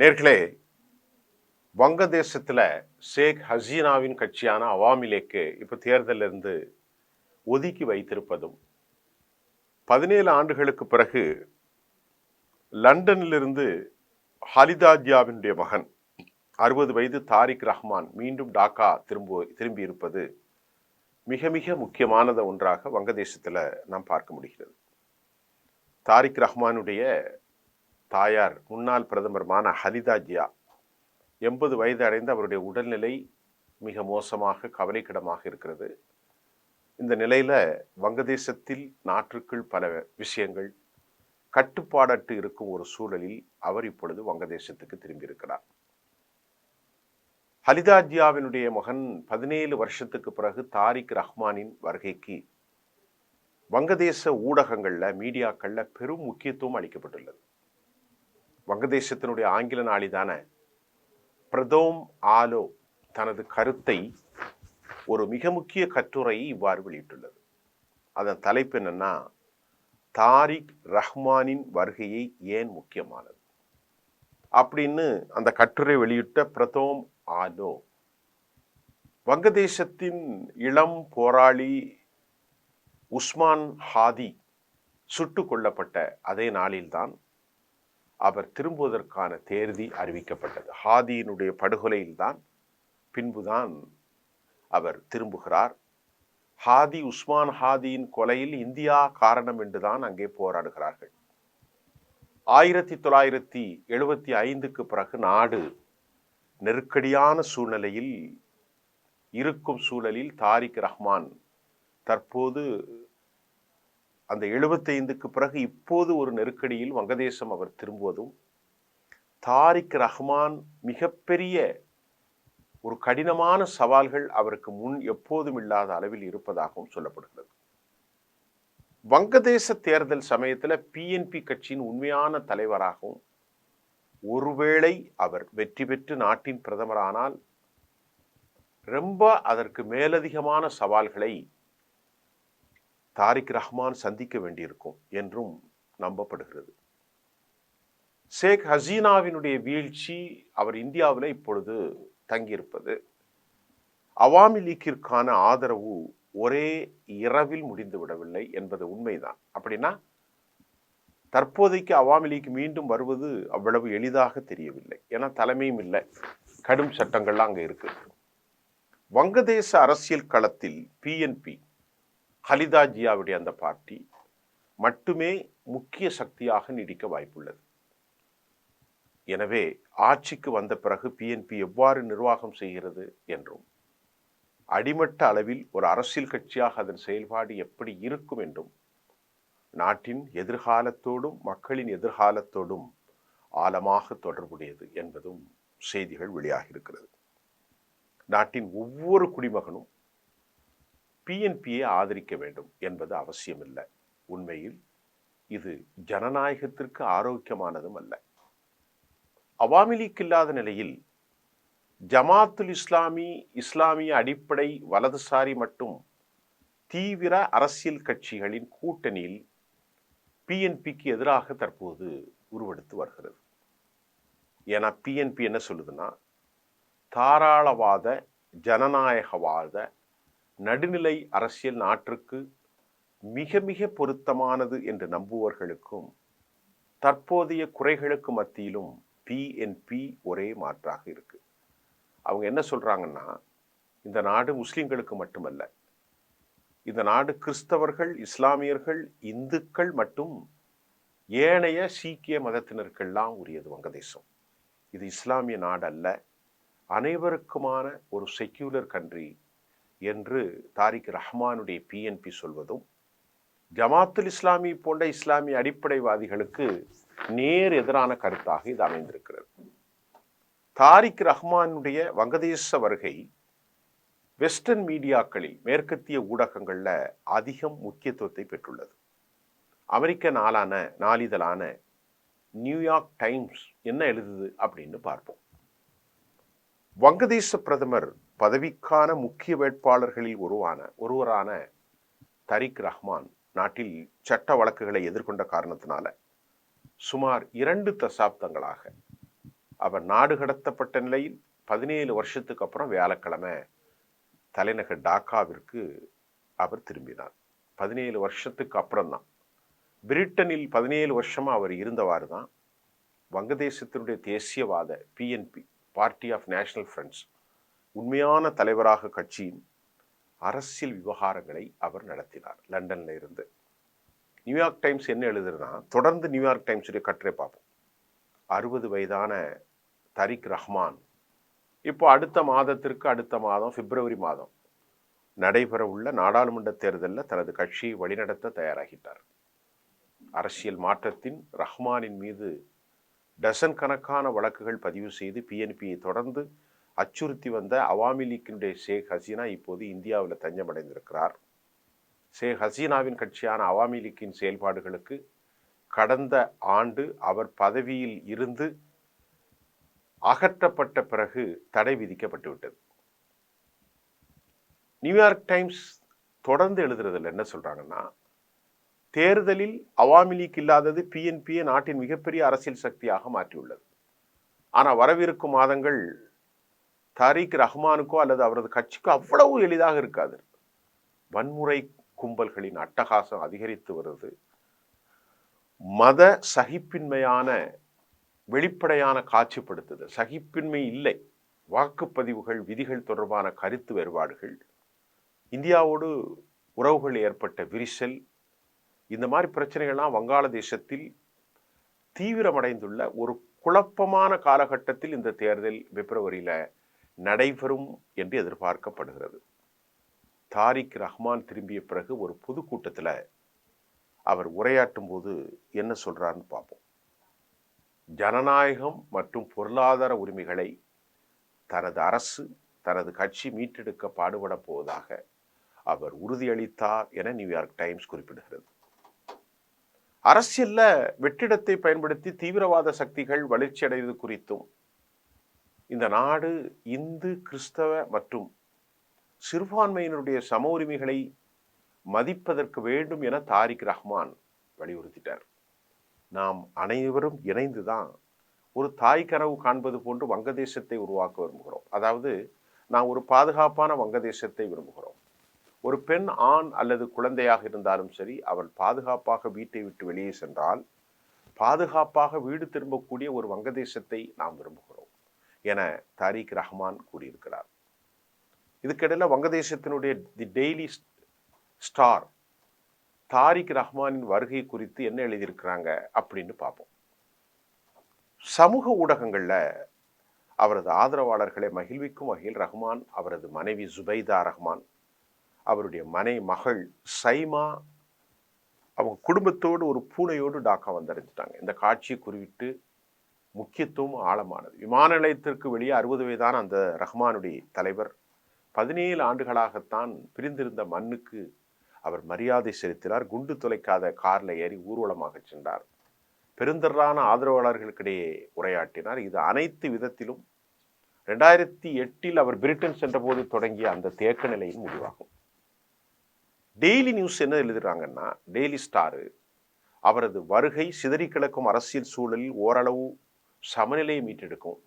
நேர்களே, வங்கதேசத்துல ஷேக் ஹசீனாவின் கட்சியான அவாமி லீக்கு இப்ப தேர்தலில் இருந்து ஒதுக்கி வைத்திருப்பதும் 17 ஆண்டுகளுக்கு பிறகு லண்டனிலிருந்து ஹலிதா ஜியாவினுடைய மகன் 60 வயது தாரிக் ரஹ்மான் மீண்டும் டாக்கா திரும்பி இருப்பது மிக மிக முக்கியமானது ஒன்றாக வங்கதேசத்துல நாம் பார்க்க முடிகிறது. தாரிக் ரஹ்மானுடைய தாயார் முன்னாள் பிரதமருமான ஹலிதா ஜியா 80 வயது அடைந்த அவருடைய உடல்நிலை மிக மோசமாக கவலைக்கிடமாக இருக்கிறது. இந்த நிலையில வங்கதேசத்தில் நாட்டுக்குள் பல விஷயங்கள் கட்டுப்பாடற்று இருக்கும் ஒரு சூழலில் அவர் இப்பொழுது வங்கதேசத்துக்கு திரும்பி இருக்கிறார். ஹலிதா ஜியாவினுடைய மகன் 17 வருஷத்துக்கு பிறகு தாரிக் ரஹ்மானின் வருகைக்கு வங்கதேச ஊடகங்கள்ல மீடியாக்கள்ல பெரும் முக்கியத்துவம் அளிக்கப்பட்டுள்ளது. வங்கதேசத்தினுடைய ஆங்கில நாளிதான பிரதோம் ஆலோ தனது கருத்தை ஒரு மிக முக்கிய கட்டுரையை இவ்வாறு வெளியிட்டுள்ளது. அதன் தலைப்பு என்னன்னா, தாரிக் ரஹ்மானின் வருகையை ஏன் முக்கியமானது அப்படின்னு அந்த கட்டுரை வெளியிட்ட பிரதோம் ஆலோ, வங்கதேசத்தின் இளம் போராளி உஸ்மான் ஹாதி சுட்டுக் கொல்லப்பட்ட அதே நாளில்தான் அவர் திரும்புவதற்கான தேதி அறிவிக்கப்பட்டது. ஹாதியினுடைய படுகொலையில்தான் பின்புதான் அவர் திரும்புகிறார். உஸ்மான் ஹாதியின் கொலையில் இந்தியா காரணம் என்றுதான் அங்கே போராடுகிறார்கள். 1975க்கு பிறகு நாடு நெருக்கடியான சூழ்நிலையில் இருக்கும் சூழலில் தாரிக் ரஹ்மான் தற்போது அந்த 75க்கு பிறகு இப்போது ஒரு நெருக்கடியில் வங்கதேசம் அவர் திரும்புவதும், தாரிக் ரஹ்மான் மிகப்பெரிய ஒரு கடினமான சவால்கள் அவருக்கு முன் எப்போதும் இல்லாத அளவில் இருப்பதாகவும் சொல்லப்படுகிறது. வங்கதேச தேர்தல் சமயத்தில் பிஎன்பி கட்சியின் உண்மையான தலைவராகவும், ஒருவேளை அவர் வெற்றி பெற்று நாட்டின் பிரதமரானால் ரொம்ப அதற்கு மேலதிகமான சவால்களை தாரிக் ரஹ்மான் சந்திக்க வேண்டியிருக்கும் என்றும் நம்பப்படுகிறது. ஷேக் ஹசீனாவினுடைய வீழ்ச்சி, அவர் இந்தியாவில் இப்பொழுது தங்கியிருப்பது, அவாமி லீக்கிற்கான ஆதரவு ஒரே இரவில் முடிந்து விடவில்லை என்பது உண்மைதான். அப்படின்னா தற்போதைக்கு அவாமி லீக் மீண்டும் வருவது அவ்வளவு எளிதாக தெரியவில்லை. ஏன்னா தலைமையும் இல்லை, கடும் சட்டங்கள்லாம் அங்கே இருக்கு. வங்கதேச அரசியல் களத்தில் பிஎன்பி, ஹலிதா ஜியாவுடைய அந்த பார்ட்டி மட்டுமே முக்கிய சக்தியாக நீடிக்க வாய்ப்புள்ளது. எனவே ஆட்சிக்கு வந்த பிறகு பிஎன்பி எவ்வாறு நிர்வாகம் செய்கிறது என்றும், அடிமட்ட அளவில் ஒரு அரசியல் கட்சியாக அதன் செயல்பாடு எப்படி இருக்கும் என்றும், நாட்டின் எதிர்காலத்தோடும் மக்களின் எதிர்காலத்தோடும் ஆழமாக தொடர்புடையது என்பதும் செய்திகள் வெளியாகி இருக்கிறது. நாட்டின் ஒவ்வொரு குடிமகனும் பிஎன்பியை ஆதரிக்க வேண்டும் என்பது அவசியமில்லை. உண்மையில் இது ஜனநாயகத்திற்கு ஆரோக்கியமானதும் அல்ல. அவாமி லீக் இல்லாத நிலையில் ஜமாத்துல் இஸ்லாமி, இஸ்லாமிய அடிப்படை வலதுசாரி மற்றும் தீவிர அரசியல் கட்சிகளின் கூட்டணியில் பிஎன்பிக்கு எதிராக தற்போது உருவெடுத்து வருகிறது. ஏன்னா பிஎன்பி என்ன சொல்லுதுன்னா, தாராளவாத, ஜனநாயகவாத, நடுநிலை அரசியல் நாட்டிற்கு மிக மிக பொருத்தமானது என்று நம்புவர்களுக்கும் தற்போதைய குறைகளுக்கு மத்தியிலும் பிஎன்பி ஒரே மாற்றாக இருக்கு. அவங்க என்ன சொல்றாங்கன்னா, இந்த நாடு முஸ்லிம்களுக்கு மட்டுமல்ல, இந்த நாடு கிறிஸ்தவர்கள், இஸ்லாமியர்கள், இந்துக்கள் மற்றும் ஏனைய சீக்கிய மதத்தினருக்கெல்லாம் உரியது வங்கதேசம். இது இஸ்லாமிய நாடு அல்ல, அனைவருக்குமான ஒரு செக்யூலர் கண்ட்ரி என்று தாரிக் ரஹ்மானுடைய பிஎன்பி சொல்வதும், ஜமாத்துல் இஸ்லாமி போன்ற இஸ்லாமிய அடிப்படைவாதிகளுக்கு நேர் எதிரான கருத்தாக இது அமைந்திருக்கிறது. தாரிக் ரஹ்மானுடைய வங்கதேச வருகை வெஸ்டர்ன் மீடியாக்களில், மேற்கத்திய ஊடகங்கள்ல அதிகம் முக்கியத்துவத்தை பெற்றுள்ளது. அமெரிக்க நாளிதழான நியூயார்க் டைம்ஸ் என்ன எழுதுது அப்படின்னு பார்ப்போம். வங்கதேச பிரதமர் பதவிக்கான முக்கிய வேட்பாளர்களில் ஒருவரான தாரிக் ரஹ்மான் நாட்டில் சட்ட வழக்குகளை எதிர்கொண்ட காரணத்தினால சுமார் 2 தசாப்தங்களாக அவர் நாடு கடத்தப்பட்ட நிலையில் 17 வருஷத்துக்கு அப்புறம் வியாழக்கிழமை தலைநகர் டாக்காவிற்கு அவர் திரும்பினார். 17 வருஷத்துக்கு அப்புறம் தான். பிரிட்டனில் 17 வருஷமா அவர் இருந்தவாறு தான் வங்கதேசத்தினுடைய தேசியவாத BNP, party of national friends, உண்மையான தலைவராக கட்சியின் அரசியல் விவகாரங்களை அவர் நடத்தினார் லண்டன்ல இருந்து. நியூயார்க் டைம்ஸ் என்ன எழுதுனா, தொடர்ந்து நியூயார்க் டைம்ஸுடைய கட்டுரை பார்ப்போம். 60 வயதான தாரிக் ரஹ்மான் இப்போ அடுத்த மாதம் பிப்ரவரி மாதம் நடைபெற உள்ள நாடாளுமன்ற தேர்தலில் தனது கட்சியை வழிநடத்த தயாராகிட்டார். அரசியல் மாற்றத்தின் ரஹ்மானின் மீது டசன் கணக்கான வழக்குகள் பதிவு செய்து பிஎன்பியை தொடர்ந்து அச்சுறுத்தி வந்த அவாமி லீக்கினுடைய ஷேக் ஹசீனா இப்போது இந்தியாவில் தஞ்சமடைந்திருக்கிறார். ஷேக் ஹசீனாவின் கட்சியான அவாமி லீக்கின் செயல்பாடுகளுக்கு கடந்த ஆண்டு அவர் பதவியில் இருந்து அகற்றப்பட்ட பிறகு தடை விதிக்கப்பட்டு விட்டது. நியூயார்க் டைம்ஸ் தொடர்ந்து எழுதுறதுல என்ன சொல்றாங்கன்னா, தேர்தலில் அவாமி லீக் இல்லாதது பிஎன்பியை நாட்டின் மிகப்பெரிய அரசியல் சக்தியாக மாற்றியுள்ளது. ஆனால் வரவிருக்கும் மாதங்கள் தாரிக் ரஹ்மானுக்கோ அல்லது அவரது கட்சிக்கோ அவ்வளவு எளிதாக இருக்காது. வன்முறை கும்பல்களின் அட்டகாசம் அதிகரித்து வருது. மத சகிப்பின்மையான வெளிப்படையான காட்சிப்படுத்துதல், சகிப்பின்மை இல்லை, வாக்குப்பதிவுகள், விதிகள் தொடர்பான கருத்து வேறுபாடுகள், இந்தியாவோடு உறவுகள் ஏற்பட்ட விரிசல், இந்த மாதிரி பிரச்சனைகள்லாம் வங்காளதேசத்தில் தீவிரமடைந்துள்ள ஒரு குழப்பமான காலகட்டத்தில் இந்த தேர்தல் பிப்ரவரியில் நடைபெறும் என்று எதிர்பார்க்கப்படுகிறது. தாரிக் ரஹ்மான் திரும்பிய பிறகு ஒரு பொதுக்கூட்டத்தில் அவர் உரையாற்றும் போது என்ன சொல்றாருன்னு பார்ப்போம். ஜனநாயகம் மற்றும் பொருளாதார உரிமைகளை தனது அரசு, தனது கட்சி மீட்டெடுக்க பாடுபட போவதாக அவர் உறுதியளித்தார் என நியூயார்க் டைம்ஸ் குறிப்பிடுகிறது. அரசியல்ல வெற்றிடத்தை பயன்படுத்தி தீவிரவாத சக்திகள் வளர்ச்சி அடைவது குறித்தும், இந்த நாடு இந்து, கிறிஸ்தவ மற்றும் சிறுபான்மையினருடைய சம உரிமைகளை மதிப்பதற்கு வேண்டும் என தாரிக் ரஹ்மான் வலியுறுத்திட்டார். நாம் அனைவரும் இணைந்துதான் ஒரு தாய் கனவு காண்பது போன்று வங்கதேசத்தை உருவாக்க விரும்புகிறோம். அதாவது நாம் ஒரு பாதுகாப்பான வங்கதேசத்தை விரும்புகிறோம். ஒரு பெண், ஆண் அல்லது குழந்தையாக இருந்தாலும் சரி, அவள் பாதுகாப்பாக வீட்டை விட்டு வெளியே சென்றால் பாதுகாப்பாக வீடு திரும்பக்கூடிய ஒரு வங்கதேசத்தை நாம் விரும்புகிறோம் என தாரிக் ரஹ்மான் கூறியிருக்கிறார். இதுக்கிடையில் வங்கதேசத்தினுடைய தி டெய்லி ஸ்டார் தாரிக் ரஹ்மானின் வருகை குறித்து என்ன எழுதியிருக்கிறாங்க அப்படின்னு பார்ப்போம். சமூக ஊடகங்கள்ல அவரது ஆதரவாளர்களை மகிழ்விக்கும் வகையில் ரஹ்மான், அவரது மனைவி ஜுபைதா ரஹ்மான், அவருடைய மகள் சைமா, அவங்க குடும்பத்தோடு ஒரு பூனையோடு டாக்கா வந்தடைஞ்சிட்டாங்க. இந்த காட்சியை குறிவிட்டு முக்கியத்துவம் ஆழமானது. விமான நிலையத்திற்கு வெளியே 60 வயதான அந்த ரஹ்மானுடைய தலைவர் 17 ஆண்டுகளாகத்தான் பிரிந்திருந்த மண்ணுக்கு அவர் மரியாதை செலுத்தினார். குண்டு துளைக்காத கார்ல ஏறி ஊர்வலமாக சென்றார். பெருந்திரளான ஆதரவாளர்களுக்கிடையே உரையாற்றினார். இது அனைத்து விதத்திலும் 2008 அவர் பிரிட்டன் சென்ற போது தொடங்கிய அந்த தேக்க நிலையின் முடிவாகும். டெய்லி நியூஸ் என்ன எழுதுறாங்கன்னா, டெய்லி ஸ்டார் அவரது வருகை சிதறி கிடக்கும் அரசியல் சூழலில் ஓரளவு சமநிலையை மீட்டெடுக்கும்.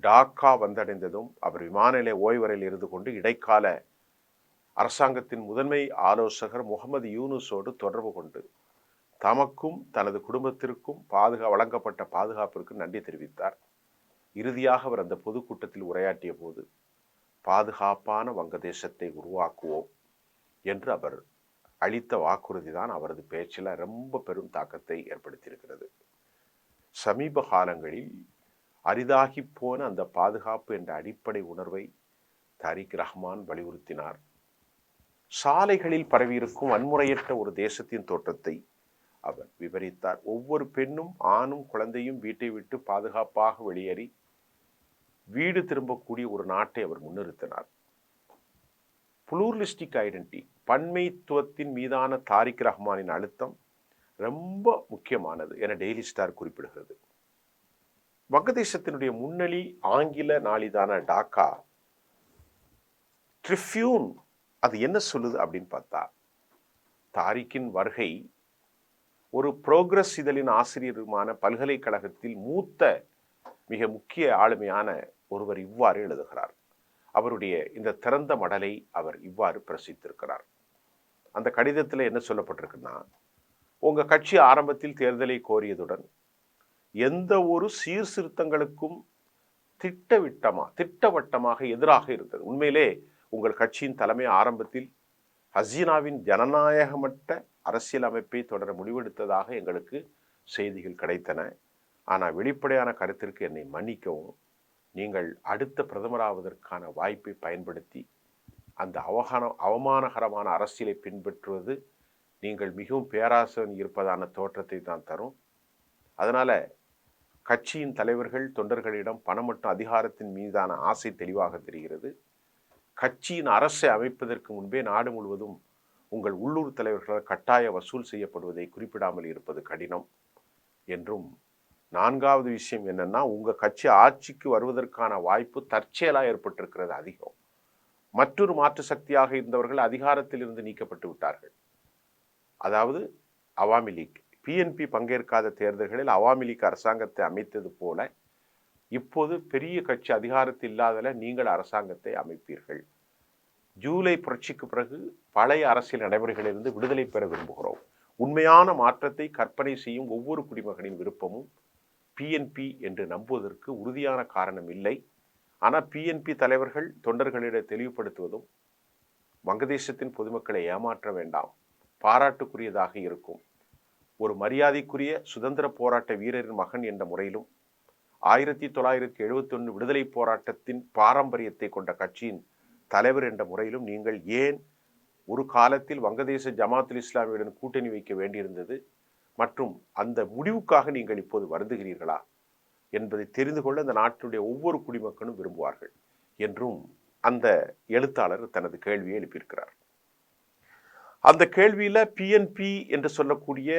டாக்கா வந்தடைந்ததும் அவர் விமான நிலைய ஓய்வறையில் இருந்து கொண்டு இடைக்கால அரசாங்கத்தின் முதன்மை ஆலோசகர் முகமது யூனுஸோடு தொடர்பு கொண்டு தமக்கும் தனது குடும்பத்திற்கும் வழங்கப்பட்ட பாதுகாப்பிற்கு நன்றி தெரிவித்தார். இறுதியாக அவர் அந்த பொதுக்கூட்டத்தில் உரையாற்றிய போது, பாதுகாப்பான வங்கதேசத்தை உருவாக்குவோம் என்று அவர் அளித்த வாக்குறுதி தான் அவரது பேச்சில் ரொம்ப பெரும் தாக்கத்தை ஏற்படுத்தியிருக்கிறது. சமீப காலங்களில் அரிதாகி போன அந்த பாதுகாப்பு என்ற அடிப்படை உணர்வை தாரிக் ரஹ்மான் வலியுறுத்தினார். சாலைகளில் பரவியிருக்கும் வன்முறையற்ற ஒரு தேசத்தின் தோற்றத்தை அவர் விவரித்தார். ஒவ்வொரு பெண்ணும், ஆணும், குழந்தையும் வீட்டை விட்டு பாதுகாப்பாக வெளியேறி வீடு திரும்பக்கூடிய ஒரு நாட்டை அவர் முன்னிறுத்தினார். புளூரலிஸ்டிக் ஐடென்டிட்டி, பன்மைத்துவத்தின் மீதான தாரிக் ரஹ்மானின் அழுத்தம் ரொம்ப முக்கியமானது என டெய்லி ஸ்டார் குறிப்பிடுகிறது. வங்கதேசத்தினுடைய முன்னணி ஆங்கில நாளிதான டாக்கா ட்ரிபியூன் அது என்ன சொல்லுது அப்படின்னு பார்த்தா, தாரிக்கின் வருகை ஒரு புரோகிரஸ் இதழின் ஆசிரியருமான பல்கலைக்கழகத்தில் மூத்த மிக முக்கிய ஆளுமையான ஒருவர் இவ்வாறு எழுதுகிறார். அவருடைய இந்த திறந்த மடலை அவர் இவ்வாறு பிரசித்திருக்கிறார். அந்த கடிதத்தில் என்ன சொல்லப்பட்டிருக்குன்னா, உங்க கட்சி ஆரம்பத்தில் தேர்தலை கோரியதுடன் எந்த ஒரு சீர்திருத்தங்களுக்கும் திட்டவட்டமாக எதிராக இருந்தது. உண்மையிலே உங்கள் கட்சியின் தலைமை ஆரம்பத்தில் ஹசீனாவின் ஜனநாயகமற்ற அரசியல் அமைப்பை தொடர முடிவெடுத்ததாக எங்களுக்கு செய்திகள் கிடைத்தன. ஆனால் வெளிப்படையான கருத்திற்கு என்னை மன்னிக்கவும், நீங்கள் அடுத்த பிரதமராவதற்கான வாய்ப்பை பயன்படுத்தி அந்த அவமானகரமான அரசியலை பின்பற்றுவது நீங்கள் மிகவும் பேராசன் இருப்பதான தோற்றத்தை தான் தரும். அதனால கட்சியின் தலைவர்கள் தொண்டர்களிடம் பணம் மற்றும் அதிகாரத்தின் மீதான ஆசை தெளிவாக தெரிகிறது. கட்சியின் அரசை அமைப்பதற்கு முன்பே நாடு முழுவதும் உங்கள் உள்ளூர் தலைவர்களால் கட்டாய வசூல் செய்யப்படுவதை குறிப்பிடாமல் இருப்பது கடினம் என்றும், நான்காவது விஷயம் என்னன்னா, உங்க கட்சி ஆட்சிக்கு வருவதற்கான வாய்ப்பு தற்செயலாக ஏற்பட்டிருக்கிறது அதிகம். மற்றொரு மாற்று சக்தியாக இருந்தவர்கள் அதிகாரத்தில் இருந்து நீக்கப்பட்டு விட்டார்கள். அதாவது அவாமி லீக், பிஎன்பி பங்கேற்காத தேர்தல்களில் அவாமி லீக் அரசாங்கத்தை அமைத்தது போல இப்போது பெரிய கட்சி அதிகாரத்தில் இல்லாதல நீங்கள் அரசாங்கத்தை அமைப்பீர்கள். ஜூலை புரட்சிக்கு பிறகு பழைய அரசியல் நடைமுறைகளிலிருந்து விடுதலை பெற விரும்புகிறோம். உண்மையான மாற்றத்தை கற்பனை செய்யும் ஒவ்வொரு குடிமகனின் விருப்பமும் பிஎன்பி என்று நம்புவதற்கு உறுதியான காரணம் இல்லை. ஆனால் பிஎன்பி தலைவர்கள் தொண்டர்களிடம் தெளிவுபடுத்துவதும் வங்கதேசத்தின் பொதுமக்களை ஏமாற்ற வேண்டாம், பாராட்டுக்குரியதாக இருக்கும். ஒரு மரியாதைக்குரிய சுதந்திர போராட்ட வீரரின் மகன் என்ற முறையிலும் 1971 விடுதலை போராட்டத்தின் பாரம்பரியத்தை கொண்ட கட்சியின் தலைவர் என்ற முறையிலும் நீங்கள் ஏன் ஒரு காலத்தில் வங்கதேச ஜமாத்துல் இஸ்லாமியுடன் கூட்டணி வைக்க வேண்டியிருந்தது மற்றும் அந்த முடிவுக்காக நீங்கள் இப்போது வருந்துகிறீர்களா என்பதை தெரிந்து கொள்ள இந்த நாட்டினுடைய ஒவ்வொரு குடிமக்களும் விரும்புவார்கள் என்றும் அந்த எழுத்தாளர் தனது கேள்வியை எழுப்பியிருக்கிறார். அந்த கேள்வியில பிஎன்பி என்று சொல்லக்கூடிய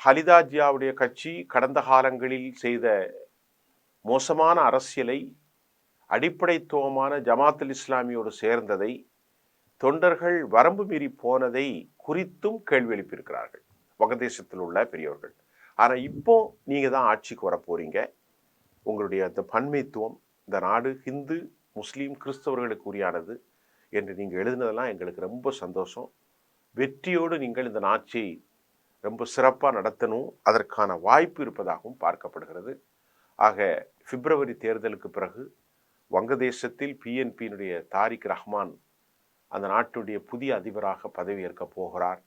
ஹலிதா ஜியாவுடைய கட்சி கடந்த காலங்களில் செய்த மோசமான அரசியலை, அடிப்படைத்துவமான ஜமாத்துல் இஸ்லாமியோடு சேர்ந்ததை, தொண்டர்கள் வரம்பு மீறி போனதை குறித்தும் கேள்வி எழுப்பியிருக்கிறார்கள் வங்கதேசத்தில் உள்ள பெரியவர்கள். ஆனால் இப்போ நீங்க தான் ஆட்சிக்கு வர போறீங்க, உங்களுடைய அந்த பன்மைத்துவம், இந்த நாடு ஹிந்து முஸ்லீம் கிறிஸ்தவர்களுக்கு உரியானது என்று நீங்க எழுதினதெல்லாம் எங்களுக்கு ரொம்ப சந்தோஷம். வெற்றியோடு நீங்கள் இந்த ஆட்சியை ரொம்ப சிறப்பாக நடத்தணும், அதற்கான வாய்ப்பு இருப்பதாகவும் பார்க்கப்படுகிறது. ஆக பிப்ரவரி தேர்தலுக்கு பிறகு வங்கதேசத்தில் பிஎன்பியினுடைய தாரிக் ரஹ்மான் அந்த நாட்டுடைய புதிய அதிபராக பதவியேற்க போகிறார்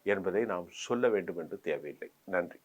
என்பதை நாம் சொல்ல வேண்டும் என்று தேவையில்லை. நன்றி.